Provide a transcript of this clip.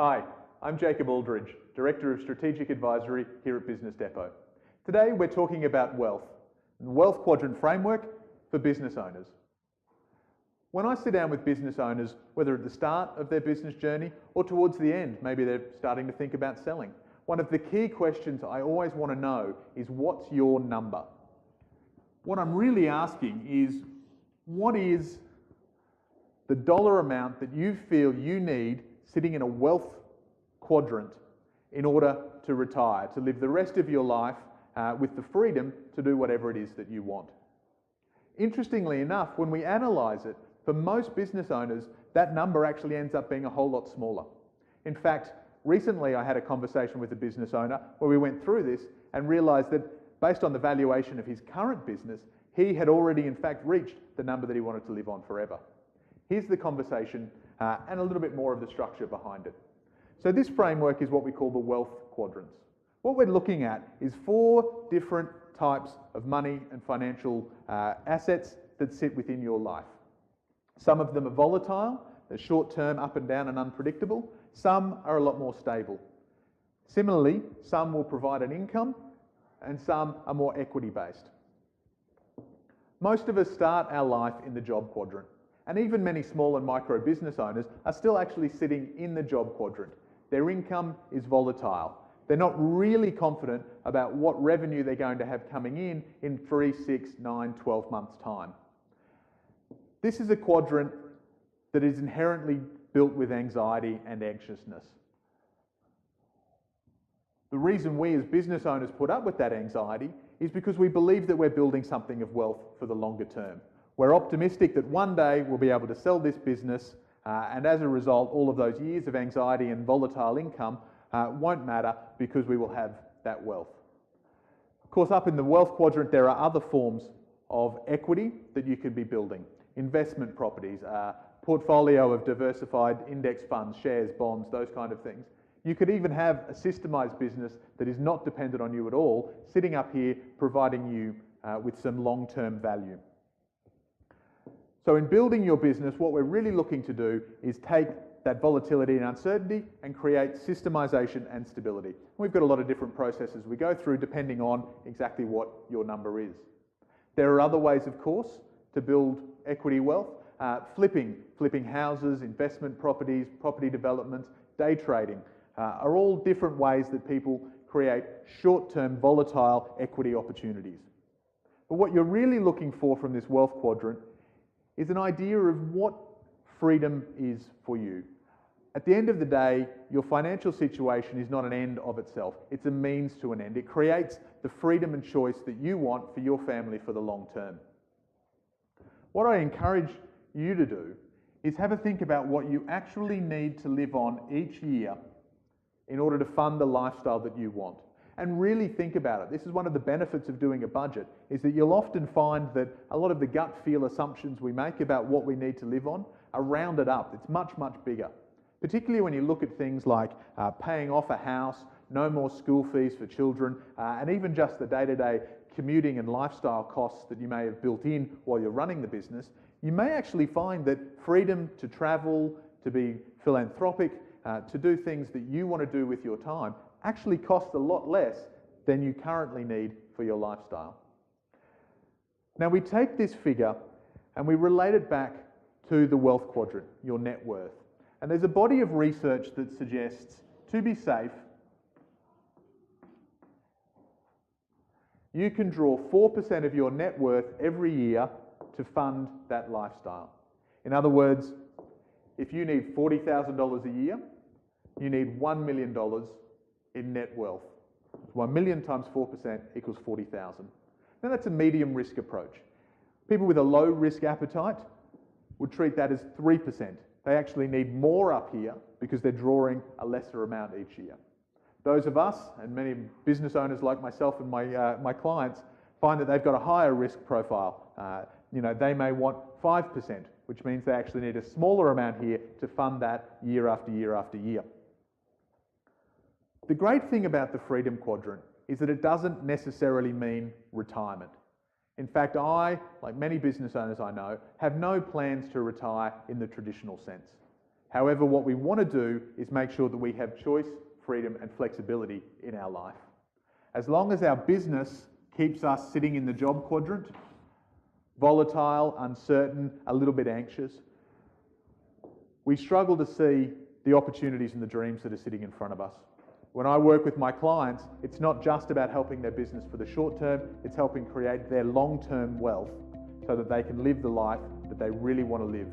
Hi, I'm Jacob Aldridge, Director of Strategic Advisory here at Business Depot. Today we're talking about wealth, and the Wealth Quadrant Framework for business owners. When I sit down with business owners, whether at the start of their business journey or towards the end, maybe they're starting to think about selling, one of the key questions I always want to know is, what's your number? What I'm really asking is, what is the dollar amount that you feel you need sitting in a wealth quadrant in order to retire, to live the rest of your life with the freedom to do whatever it is that you want? Interestingly enough, when we analyse it, for most business owners, that number actually ends up being a whole lot smaller. In fact, recently I had a conversation with a business owner where we went through this and realised that based on the valuation of his current business, he had already in fact reached the number that he wanted to live on forever. Here's the conversation and a little bit more of the structure behind it. So this framework is what we call the wealth quadrants. What we're looking at is 4 different types of money and financial assets that sit within your life. Some of them are volatile, they're short-term, up and down and unpredictable. Some are a lot more stable. Similarly, some will provide an income and some are more equity-based. Most of us start our life in the job quadrant. And even many small and micro business owners are still actually sitting in the job quadrant. Their income is volatile. They're not really confident about what revenue they're going to have coming in 3, 6, 9, 12 months' time. This is a quadrant that is inherently built with anxiety and anxiousness. The reason we as business owners put up with that anxiety is because we believe that we're building something of wealth for the longer term. We're optimistic that one day we'll be able to sell this business and as a result all of those years of anxiety and volatile income won't matter because we will have that wealth. Of course, up in the wealth quadrant there are other forms of equity that you could be building. Investment properties, portfolio of diversified index funds, shares, bonds, those kind of things. You could even have a systemised business that is not dependent on you at all, sitting up here providing you with some long-term value. So in building your business, what we're really looking to do is take that volatility and uncertainty and create systemisation and stability. We've got a lot of different processes we go through depending on exactly what your number is. There are other ways, of course, to build equity wealth. Flipping houses, investment properties, property development, day trading are all different ways that people create short-term volatile equity opportunities. But what you're really looking for from this wealth quadrant is an idea of what freedom is for you. At the end of the day, your financial situation is not an end of itself. It's a means to an end. It creates the freedom and choice that you want for your family for the long term. What I encourage you to do is have a think about what you actually need to live on each year in order to fund the lifestyle that you want. And really think about it. This is one of the benefits of doing a budget, is that you'll often find that a lot of the gut feel assumptions we make about what we need to live on are rounded up. It's much, much bigger. Particularly when you look at things like paying off a house, no more school fees for children, and even just the day-to-day commuting and lifestyle costs that you may have built in while you're running the business. You may actually find that freedom to travel, to be philanthropic, to do things that you want to do with your time actually costs a lot less than you currently need for your lifestyle. Now we take this figure and we relate it back to the wealth quadrant, your net worth. And there's a body of research that suggests, to be safe, you can draw 4% of your net worth every year to fund that lifestyle. In other words, if you need $40,000 a year, you need $1 million in net wealth. 1 million times 4% equals 40,000. Now that's a medium risk approach. People with a low risk appetite would treat that as 3%. They actually need more up here because they're drawing a lesser amount each year. Those of us, and many business owners like myself and my clients, find that they've got a higher risk profile. They may want 5%, which means they actually need a smaller amount here to fund that year after year after year. The great thing about the freedom quadrant is that it doesn't necessarily mean retirement. In fact, I, like many business owners I know, have no plans to retire in the traditional sense. However, what we want to do is make sure that we have choice, freedom, and flexibility in our life. As long as our business keeps us sitting in the job quadrant, volatile, uncertain, a little bit anxious, we struggle to see the opportunities and the dreams that are sitting in front of us. When I work with my clients, it's not just about helping their business for the short term, it's helping create their long-term wealth so that they can live the life that they really want to live